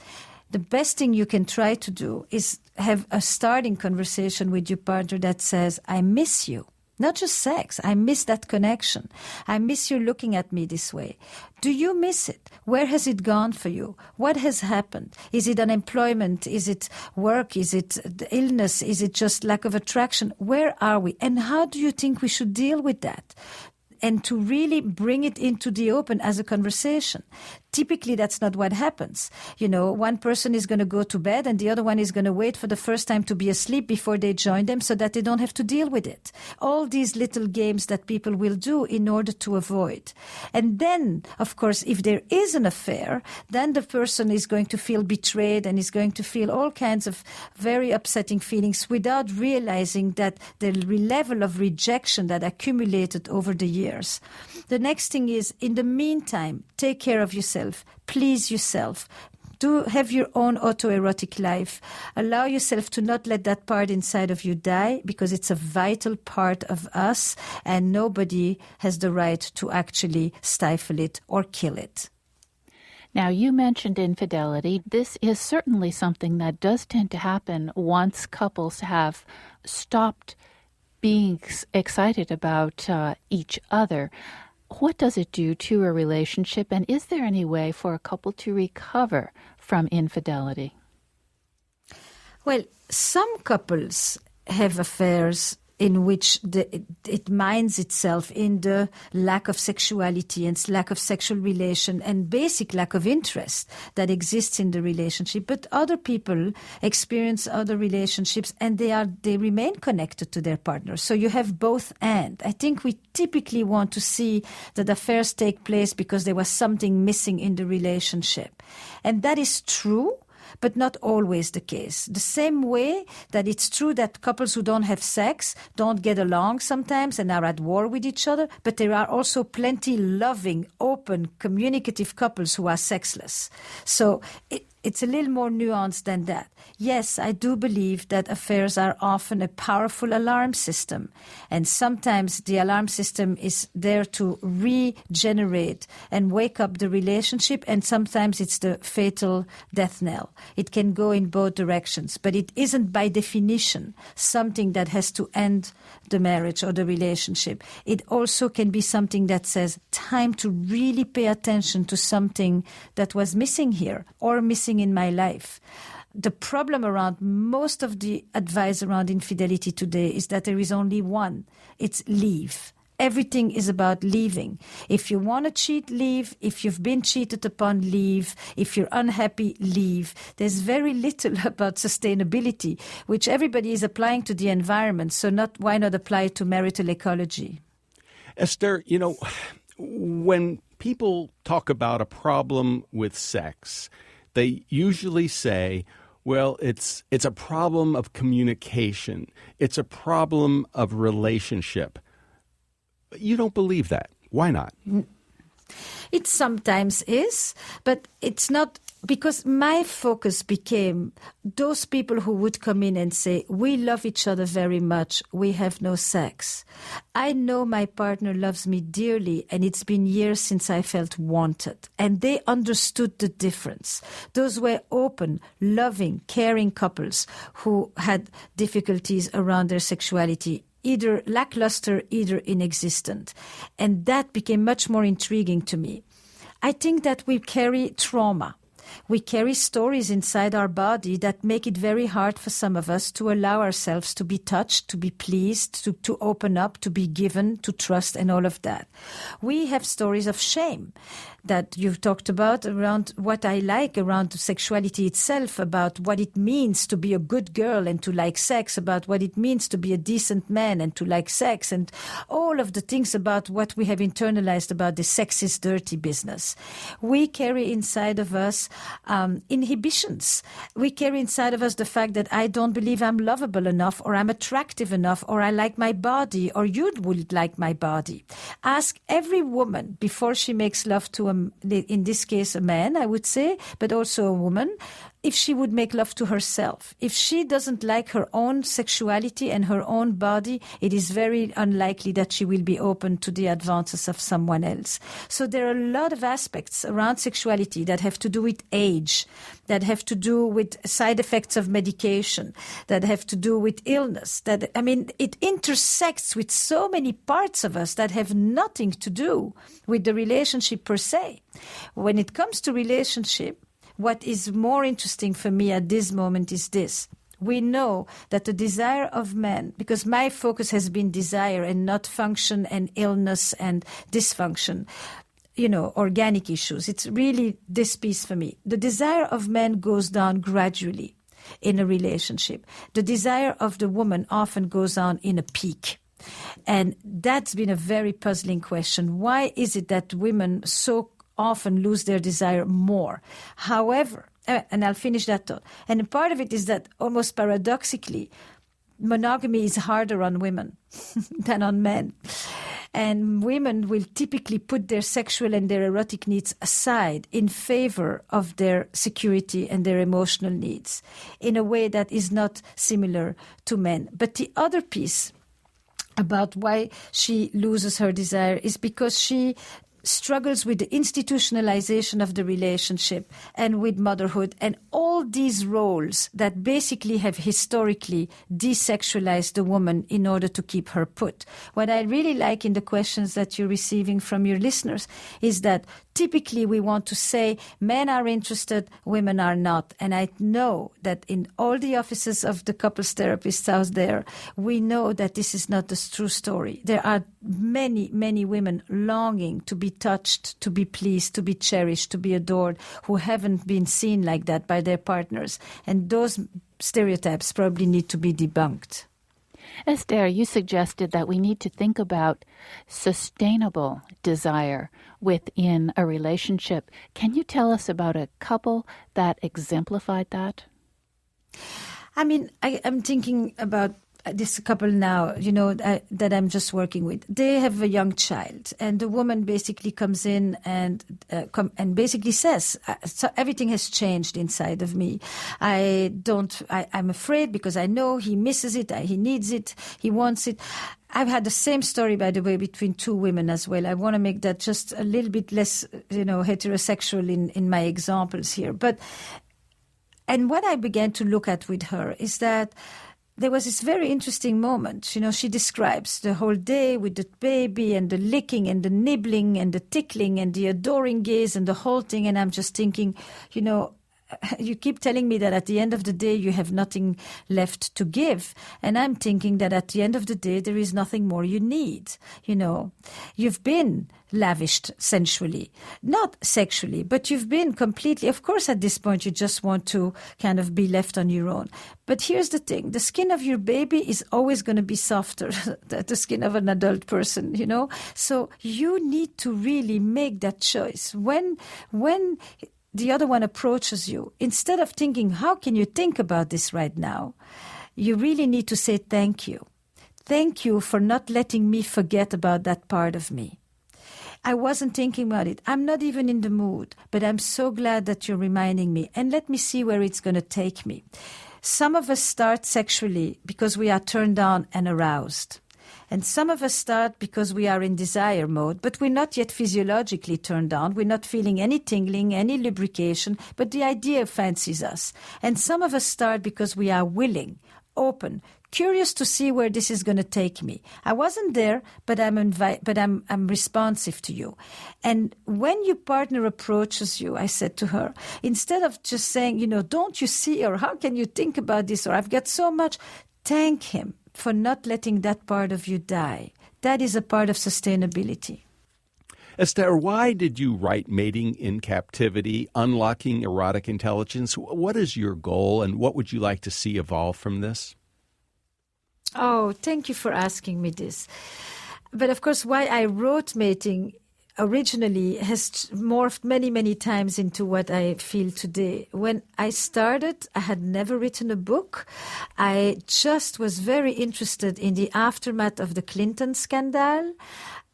S3: The best thing you can try to do is have a starting conversation with your partner that says, I miss you. Not just sex. I miss that connection. I miss you looking at me this way. Do you miss it? Where has it gone for you? What has happened? Is it unemployment? Is it work? Is it illness? Is it just lack of attraction? Where are we? And how do you think we should deal with that? And to really bring it into the open as a conversation. Typically, that's not what happens. You know, one person is going to go to bed and the other one is going to wait for the first time to be asleep before they join them so that they don't have to deal with it. All these little games that people will do in order to avoid. And then, of course, if there is an affair, then the person is going to feel betrayed and is going to feel all kinds of very upsetting feelings without realizing that the level of rejection that accumulated over the years. The next thing is, in the meantime, take care of yourself, please yourself. Do have your own autoerotic life. Allow yourself to not let that part inside of you die, because it's a vital part of us and nobody has the right to actually stifle it or kill it.
S2: Now, you mentioned infidelity. This is certainly something that does tend to happen once couples have stopped being excited about each other. What does it do to a relationship, and is there any way for a couple to recover from infidelity?
S3: Well, some couples have affairs in which it minds itself in the lack of sexuality and lack of sexual relation and basic lack of interest that exists in the relationship. But other people experience other relationships and they remain connected to their partner. So you have both and. I think we typically want to see that affairs take place because there was something missing in the relationship. And that is true, but not always the case. The same way that it's true that couples who don't have sex don't get along sometimes and are at war with each other, but there are also plenty loving, open, communicative couples who are sexless. So it's a little more nuanced than that. Yes, I do believe that affairs are often a powerful alarm system. And sometimes the alarm system is there to regenerate and wake up the relationship. And sometimes it's the fatal death knell. It can go in both directions. But it isn't by definition something that has to end the marriage or the relationship. It also can be something that says time to really pay attention to something that was missing here or missing in my life. The problem around most of the advice around infidelity today is that there is only one. It's leave. Everything is about leaving. If you want to cheat, leave. If you've been cheated upon, leave. If you're unhappy, leave. There's very little about sustainability, which everybody is applying to the environment. So why not apply it to marital ecology?
S1: Esther, you know, when people talk about a problem with sex, they usually say, well, it's a problem of communication. It's a problem of relationship. But you don't believe that. Why not?
S3: It sometimes is, but it's not, because my focus became those people who would come in and say, we love each other very much, we have no sex. I know my partner loves me dearly, and it's been years since I felt wanted. And they understood the difference. Those were open, loving, caring couples who had difficulties around their sexuality, either lackluster, either inexistent. And that became much more intriguing to me. I think that we carry trauma. We carry stories inside our body that make it very hard for some of us to allow ourselves to be touched, to be pleased, to open up, to be given, to trust, and all of that. We have stories of shame that you've talked about around what I like around sexuality itself, about what it means to be a good girl and to like sex, about what it means to be a decent man and to like sex, and all of the things about what we have internalized about the sex is dirty business. We carry inside of us inhibitions. We carry inside of us the fact that I don't believe I'm lovable enough, or I'm attractive enough, or I like my body, or you would like my body. Ask every woman before she makes love to in this case a man, I would say, but also a woman, if she would make love to herself. If she doesn't like her own sexuality and her own body, it is very unlikely that she will be open to the advances of someone else. So there are a lot of aspects around sexuality that have to do with age, that have to do with side effects of medication, that have to do with illness. It intersects with so many parts of us that have nothing to do with the relationship per se. When it comes to relationship, what is more interesting for me at this moment is this. We know that the desire of men, because my focus has been desire and not function and illness and dysfunction, organic issues. It's really this piece for me. The desire of men goes down gradually in a relationship. The desire of the woman often goes on in a peak. And that's been a very puzzling question. Why is it that women so often lose their desire more? However, and I'll finish that thought, and part of it is that almost paradoxically, monogamy is harder on women than on men. And women will typically put their sexual and their erotic needs aside in favor of their security and their emotional needs in a way that is not similar to men. But the other piece about why she loses her desire is because she struggles with the institutionalization of the relationship and with motherhood and all these roles that basically have historically desexualized the woman in order to keep her put. What I really like in the questions that you're receiving from your listeners is that typically we want to say men are interested, women are not. And I know that in all the offices of the couples therapists out there, we know that this is not the true story. There are many, many women longing to be touched, to be pleased, to be cherished, to be adored, who haven't been seen like that by their partners. And those stereotypes probably need to be debunked.
S2: Esther, you suggested that we need to think about sustainable desire within a relationship. Can you tell us about a couple that exemplified that?
S3: I'm thinking about this couple now, that I'm just working with. They have a young child, and the woman basically comes in and basically says, so everything has changed inside of me. I'm afraid because I know he misses it, he needs it, he wants it. I've had the same story, by the way, between two women as well. I want to make that just a little bit less, heterosexual in my examples here. And what I began to look at with her is that there was this very interesting moment. She describes the whole day with the baby and the licking and the nibbling and the tickling and the adoring gaze and the whole thing. And I'm just thinking, you keep telling me that at the end of the day you have nothing left to give. And I'm thinking that at the end of the day there is nothing more you need. You've been lavished sensually, not sexually, but you've been completely, of course at this point you just want to kind of be left on your own. But here's the thing, the skin of your baby is always going to be softer than the skin of an adult person, So you need to really make that choice. When the other one approaches you, instead of thinking, how can you think about this right now? You really need to say thank you. Thank you for not letting me forget about that part of me. I wasn't thinking about it. I'm not even in the mood, but I'm so glad that you're reminding me. And let me see where it's going to take me. Some of us start sexually because we are turned on and aroused. And some of us start because we are in desire mode, but we're not yet physiologically turned on. We're not feeling any tingling, any lubrication, but the idea fancies us. And some of us start because we are willing, open, curious to see where this is going to take me. I wasn't there, but I'm responsive to you. And when your partner approaches you, I said to her, instead of just saying, don't you see, or how can you think about this, or I've got so much, thank him for not letting that part of you die. That is a part of sustainability.
S1: Esther, why did you write Mating in Captivity, Unlocking Erotic Intelligence? What is your goal, and what would you like to see evolve from this?
S3: Oh, thank you for asking me this. But of course, why I wrote Mating originally has morphed many, many times into what I feel today. When I started, I had never written a book. I just was very interested in the aftermath of the Clinton scandal,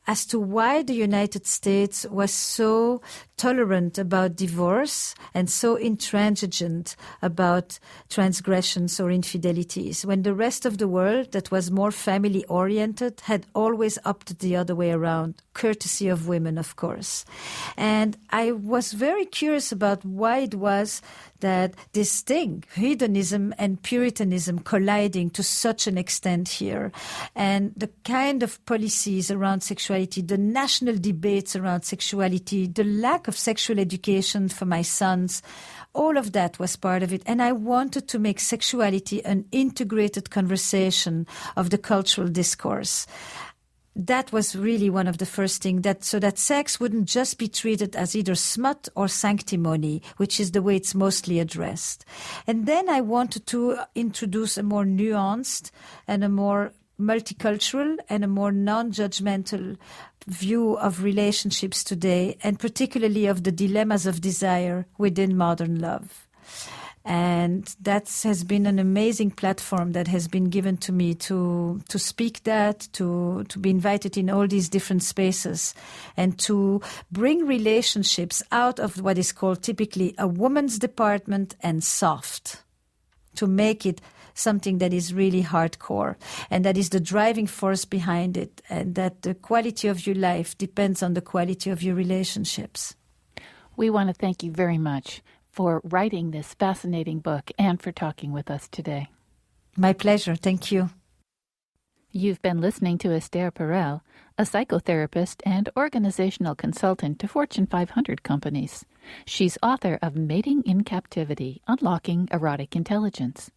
S3: as to why the United States was so tolerant about divorce and so intransigent about transgressions or infidelities, when the rest of the world that was more family-oriented had always opted the other way around, courtesy of women, of course. And I was very curious about why it was that this thing, hedonism and Puritanism, colliding to such an extent here, and the kind of policies around sexuality, the national debates around sexuality, the lack of sexual education for my sons, all of that was part of it. And I wanted to make sexuality an integrated conversation of the cultural discourse. That was really one of the first things, so that sex wouldn't just be treated as either smut or sanctimony, which is the way it's mostly addressed. And then I wanted to introduce a more nuanced and a more multicultural and a more non-judgmental view of relationships today, and particularly of the dilemmas of desire within modern love. And that has been an amazing platform that has been given to me to speak that, to be invited in all these different spaces, and to bring relationships out of what is called typically a woman's department and soft, to make it something that is really hardcore, and that is the driving force behind it, and that the quality of your life depends on the quality of your relationships.
S2: We want to thank you very much for writing this fascinating book and for talking with us today.
S3: My pleasure. Thank you.
S2: You've been listening to Esther Perel, a psychotherapist and organizational consultant to Fortune 500 companies. She's author of Mating in Captivity, Unlocking Erotic Intelligence.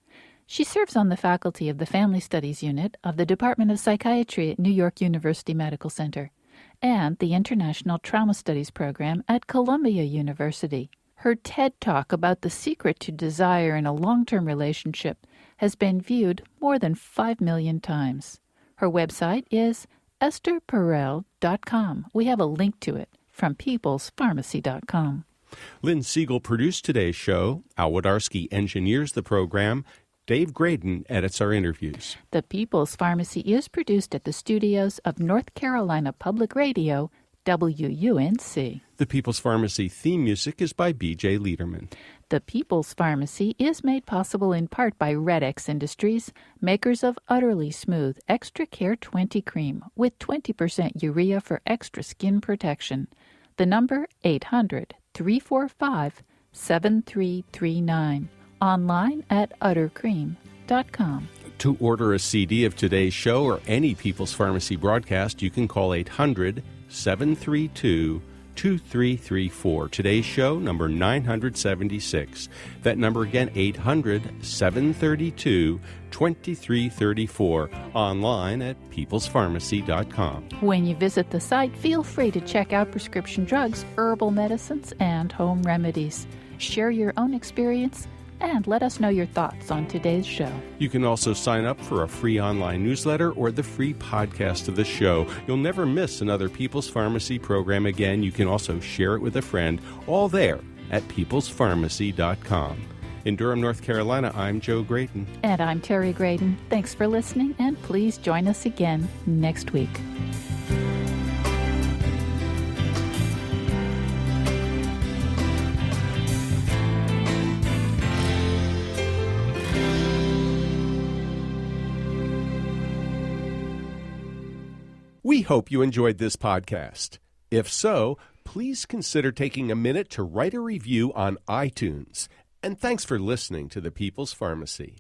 S2: She serves on the faculty of the Family Studies Unit of the Department of Psychiatry at New York University Medical Center and the International Trauma Studies Program at Columbia University. Her TED Talk about the secret to desire in a long-term relationship has been viewed more than 5 million times. Her website is estherperel.com. We have a link to it from peoplespharmacy.com.
S1: Lynn Siegel produced today's show. Al Wodarski engineers the program. Dave Graydon edits our interviews.
S2: The People's Pharmacy is produced at the studios of North Carolina Public Radio, WUNC.
S1: The People's Pharmacy theme music is by B.J. Liederman.
S2: The People's Pharmacy is made possible in part by Red X Industries, makers of Utterly Smooth Extra Care 20 Cream with 20% urea for extra skin protection. The number 800-345-7339. Online at uttercream.com.
S1: To order a CD of today's show or any People's Pharmacy broadcast, you can call 800-732-2334. Today's show, number 976. That number again, 800-732-2334. Online at peoplespharmacy.com.
S2: When you visit the site, feel free to check out prescription drugs, herbal medicines, and home remedies. Share your own experience and let us know your thoughts on today's show.
S1: You can also sign up for a free online newsletter or the free podcast of the show. You'll never miss another People's Pharmacy program again. You can also share it with a friend, all there at peoplespharmacy.com. In Durham, North Carolina, I'm Joe Graydon.
S2: And I'm Terry Graydon. Thanks for listening, and please join us again next week.
S1: We hope you enjoyed this podcast. If so, please consider taking a minute to write a review on iTunes. And thanks for listening to the People's Pharmacy.